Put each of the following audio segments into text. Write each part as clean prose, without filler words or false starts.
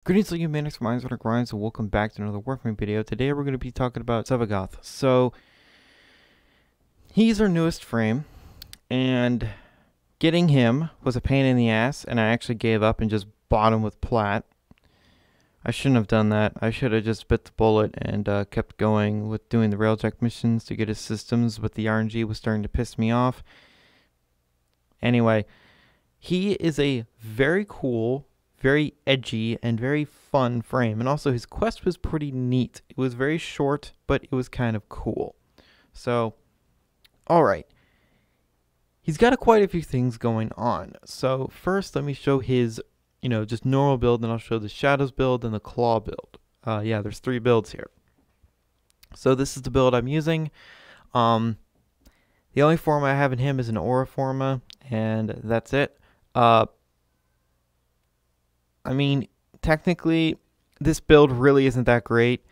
Greetings, you Manics, Minds, and Grinds, and welcome back to another Warframe video. Today we're going to be talking about Sevagoth. So, he's our newest frame, and getting him was a pain in the ass, and I actually gave up and just bought him with plat. I shouldn't have done that. I should have just bit the bullet and kept going with doing the railjack missions to get his systems, but the RNG was starting to piss me off. Anyway, he is a very cool, very edgy, and very fun frame. And also his quest was pretty neat. It was very short, but it was kind of cool. So, alright. He's got quite a few things going on. So first let me show his, just normal build, then I'll show the Shadows build and the Claw build. Yeah, there's 3 builds here. So this is the build I'm using. The only form I have in him is an Aura Forma, and that's it. I mean, technically, this build really isn't that great.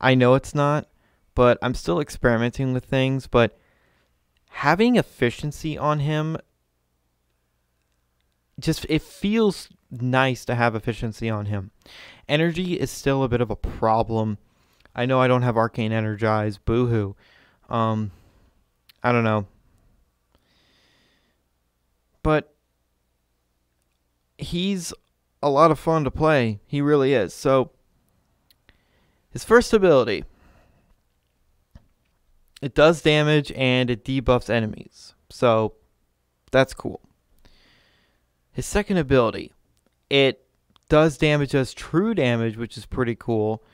I know it's not, but I'm still experimenting with things. But having efficiency on him, it feels nice to have efficiency on him. Energy is still a bit of a problem. I know I don't have Arcane Energize, boohoo. I don't know. But he's a lot of fun to play. He really is. So his first ability, it does damage and it debuffs enemies. So that's cool. His second ability, it does damage as true damage, which is pretty cool.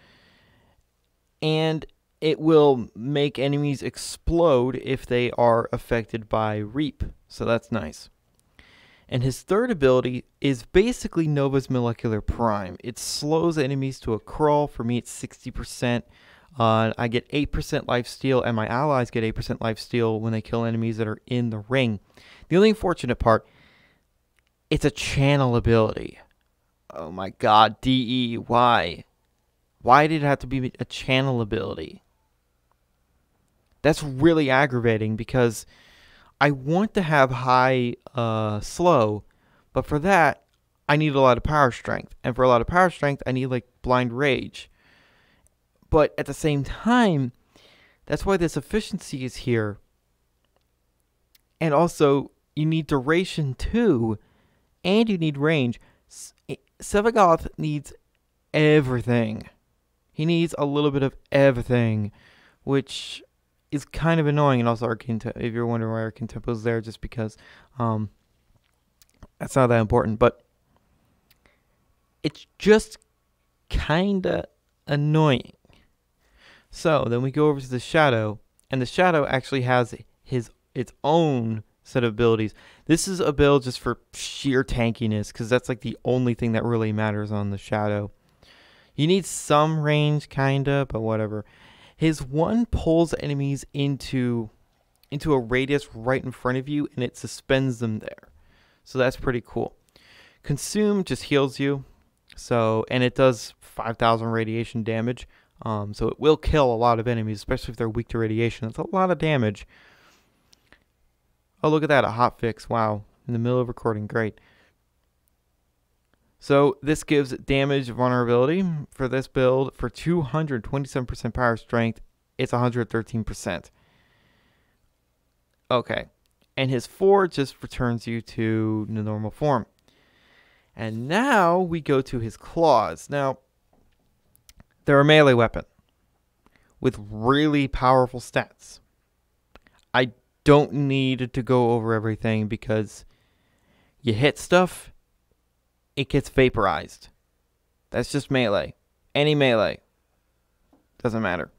And it will make enemies explode if they are affected by Reap. So that's nice. And his third ability is basically Nova's Molecular Prime. It slows enemies to a crawl. For me, it's 60%. I get 8% lifesteal, and my allies get 8% lifesteal when they kill enemies that are in the ring. The only unfortunate part, it's a channel ability. Oh my god, DE, why? Why did it have to be a channel ability? That's really aggravating because I want to have high slow, but for that, I need a lot of power strength. And for a lot of power strength, I need like blind rage. But at the same time, that's why this efficiency is here. And also, you need duration too, and you need range. Sevagoth needs everything. He needs a little bit of everything, which is kind of annoying. And also Arcane Tempo, if you're wondering why Arcane Tempo is there, just because that's not that important. But it's just kind of annoying. So then we go over to the Shadow, and the Shadow actually has its own set of abilities. This is a build just for sheer tankiness, because that's like the only thing that really matters on the Shadow. You need some range, kinda, but whatever. His one pulls enemies into a radius right in front of you, and it suspends them there. So that's pretty cool. Consume just heals you. So, and it does 5,000 radiation damage. So it will kill a lot of enemies, especially if they're weak to radiation. That's a lot of damage. Oh, look at that, a hotfix. Wow. In the middle of recording. Great. So this gives damage vulnerability for this build. For 227% power strength, it's 113%. Okay. And his 4 just returns you to the normal form. And now we go to his claws. Now, they're a melee weapon with really powerful stats. I don't need to go over everything because you hit stuff, it gets vaporized. That's just melee. Any melee. Doesn't matter.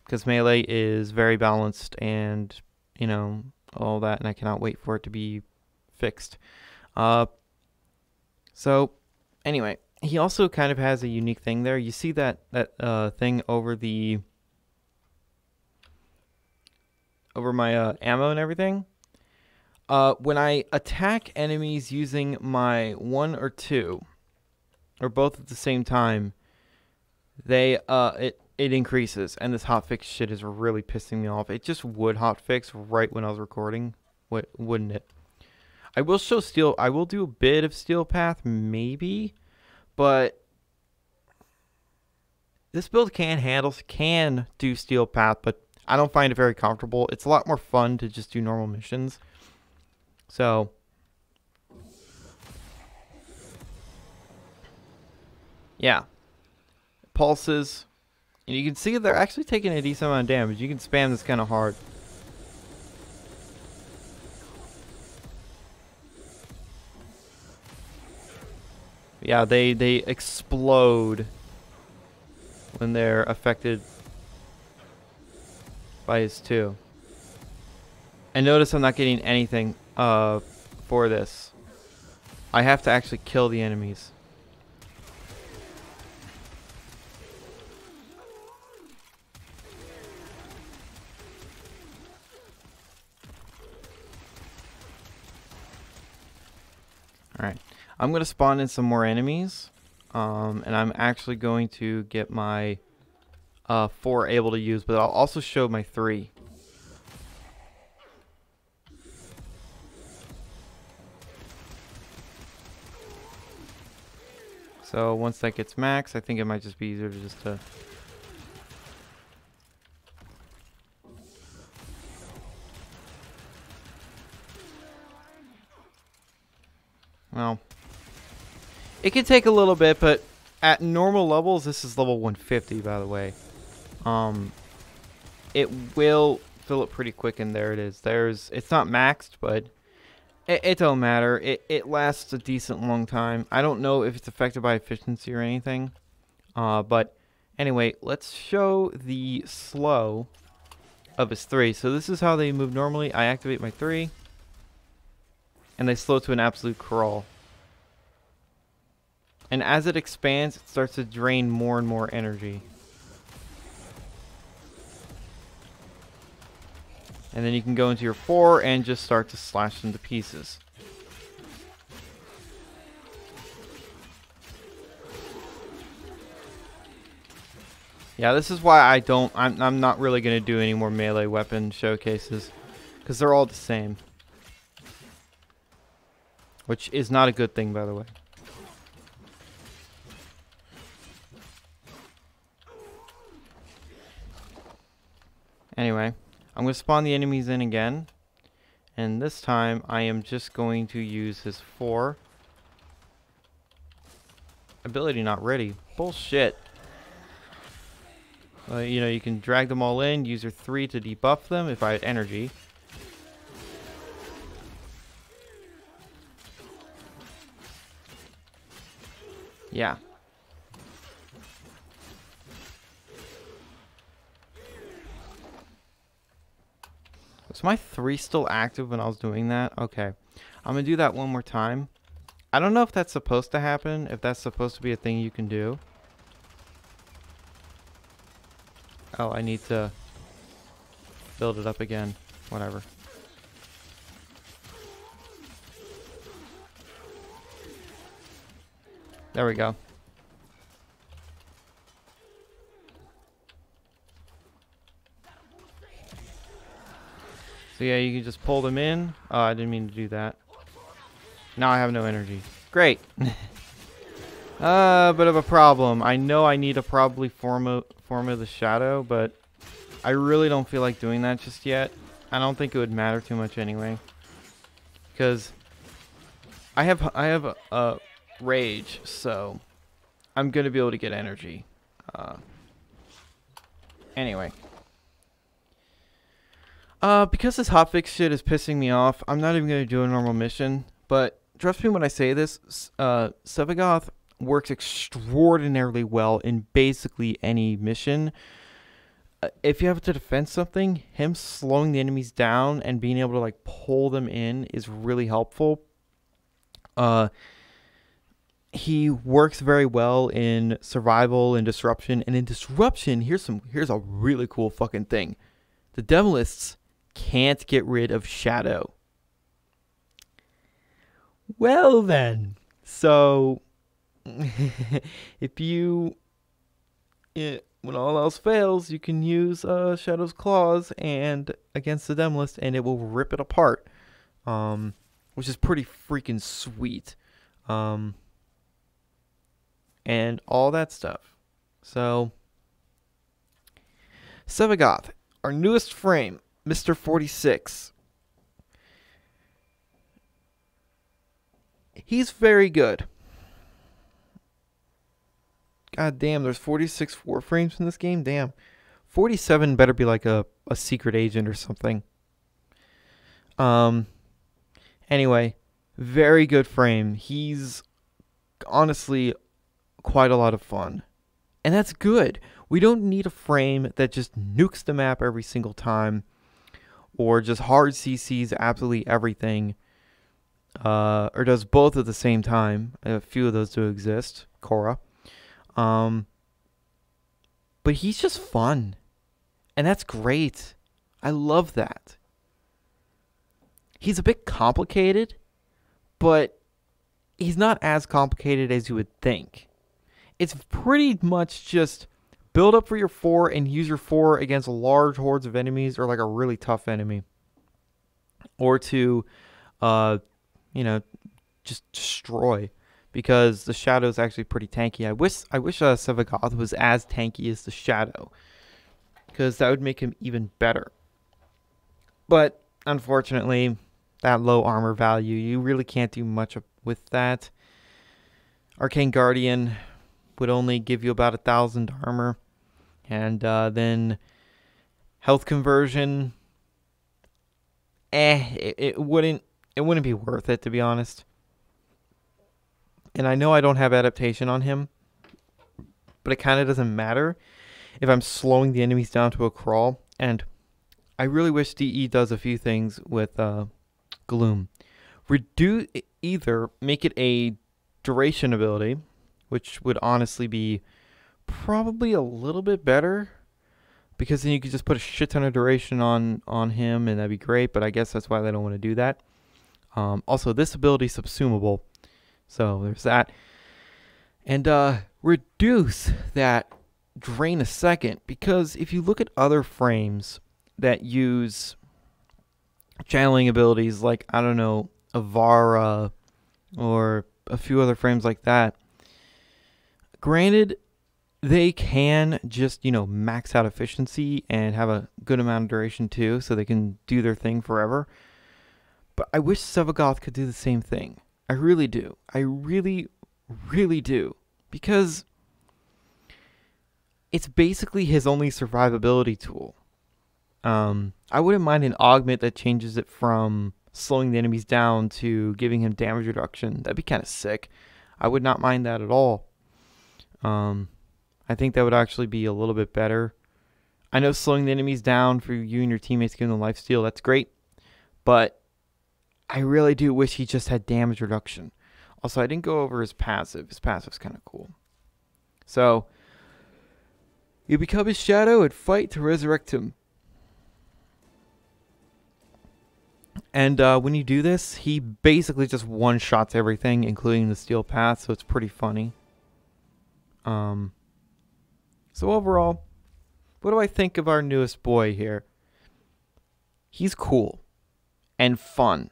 Because melee is very balanced and, all that. And I cannot wait for it to be fixed. So, anyway. He also kind of has a unique thing there. You see that thing over my ammo and everything? When I attack enemies using my 1 or 2, or both at the same time, it increases. And this hotfix shit is really pissing me off. It just would hotfix right when I was recording, wouldn't it? I will show steel. I will do a bit of steel path, maybe. But This build can do Steel Path, but I don't find it very comfortable. It's a lot more fun to just do normal missions. So, yeah. Pulses. And you can see they're actually taking a decent amount of damage. You can spam this kind of hard. Yeah, they explode when they're affected by his 2. And notice I'm not getting anything for this. I have to actually kill the enemies. Alright, I'm going to spawn in some more enemies, and I'm actually going to get my 4 able to use, but I'll also show my 3. So once that gets max, I think it might just be easier to just well, it can take a little bit, but at normal levels, this is level 150, by the way. It will fill it pretty quick, and there it is. It's not maxed, but it don't matter. It lasts a decent long time. I don't know if it's affected by efficiency or anything. But anyway, let's show the slow of his 3. So this is how they move normally. I activate my 3. And they slow to an absolute crawl. And as it expands, it starts to drain more and more energy. And then you can go into your 4 and just start to slash them to pieces. Yeah, this is why I'm not really going to do any more melee weapon showcases. Because they're all the same. Which is not a good thing, by the way. Anyway, I'm going to spawn the enemies in again. And this time, I am just going to use his 4. Ability not ready. Bullshit. You know, you can drag them all in, use your 3 to debuff them if I had energy. Yeah. Was my 3 still active when I was doing that? Okay. I'm going to do that one more time. I don't know if that's supposed to happen, if that's supposed to be a thing you can do. Oh, I need to build it up again. Whatever. There we go. So yeah, you can just pull them in. Oh, I didn't mean to do that. Now I have no energy. Great. Bit of a problem. I know I need to probably form of the shadow, but I really don't feel like doing that just yet. I don't think it would matter too much anyway. Because I have a rage, so I'm gonna be able to get energy. Anyway. Because this hotfix shit is pissing me off, I'm not even gonna do a normal mission. But trust me when I say this, Sevagoth works extraordinarily well in basically any mission. If you have to defend something, him slowing the enemies down and being able to like pull them in is really helpful. He works very well in survival and disruption. And in disruption, here's a really cool fucking thing. The Devilists can't get rid of shadow. Well then, so if you, when all else fails, you can use Shadow's Claws and against the Demolist, and it will rip it apart, which is pretty freaking sweet, and all that stuff. So Sevagoth, our newest frame, Mr. 46. He's very good. God damn, there's 46 Warframes in this game? Damn. 47 better be like a secret agent or something. Anyway, very good frame. He's honestly quite a lot of fun. And that's good. We don't need a frame that just nukes the map every single time, or just hard CCs absolutely everything, or does both at the same time. A few of those do exist. Korra. But he's just fun. And that's great. I love that. He's a bit complicated, but he's not as complicated as you would think. It's pretty much just build up for your 4 and use your 4 against large hordes of enemies or like a really tough enemy. Or to, just destroy. Because the Shadow is actually pretty tanky. I wish Sevagoth was as tanky as the Shadow, because that would make him even better. But unfortunately, that low armor value, you really can't do much with that. Arcane Guardian would only give you about 1,000 armor, and then health conversion. It wouldn't be worth it, to be honest. And I know I don't have adaptation on him, but it kind of doesn't matter if I'm slowing the enemies down to a crawl. And I really wish DE does a few things with Gloom. Either make it a duration ability, which would honestly be probably a little bit better, because then you could just put a shit ton of duration on him, and that'd be great. But I guess that's why they don't want to do that. Also, this ability is subsumable. So there's that. And reduce that drain a second, because if you look at other frames that use channeling abilities like, I don't know, Avara or a few other frames like that, granted, they can just, max out efficiency and have a good amount of duration too, so they can do their thing forever. But I wish Sevagoth could do the same thing. I really do. I really, really do. Because it's basically his only survivability tool. I wouldn't mind an augment that changes it from slowing the enemies down to giving him damage reduction. That'd be kind of sick. I would not mind that at all. I think that would actually be a little bit better. I know slowing the enemies down for you and your teammates, giving them lifesteal, that's great. But I really do wish he just had damage reduction. Also, I didn't go over his passive. His passive's kind of cool. So, you become his shadow and fight to resurrect him. And when you do this, he basically just one-shots everything, including the steel path, so it's pretty funny. So overall, what do I think of our newest boy here? He's cool and fun.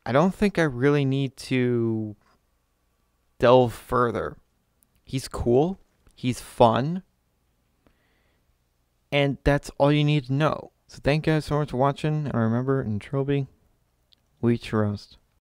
I don't think I really need to delve further. He's cool. He's fun. And that's all you need to know. So thank you guys so much for watching. And remember, in Trilby, we roast.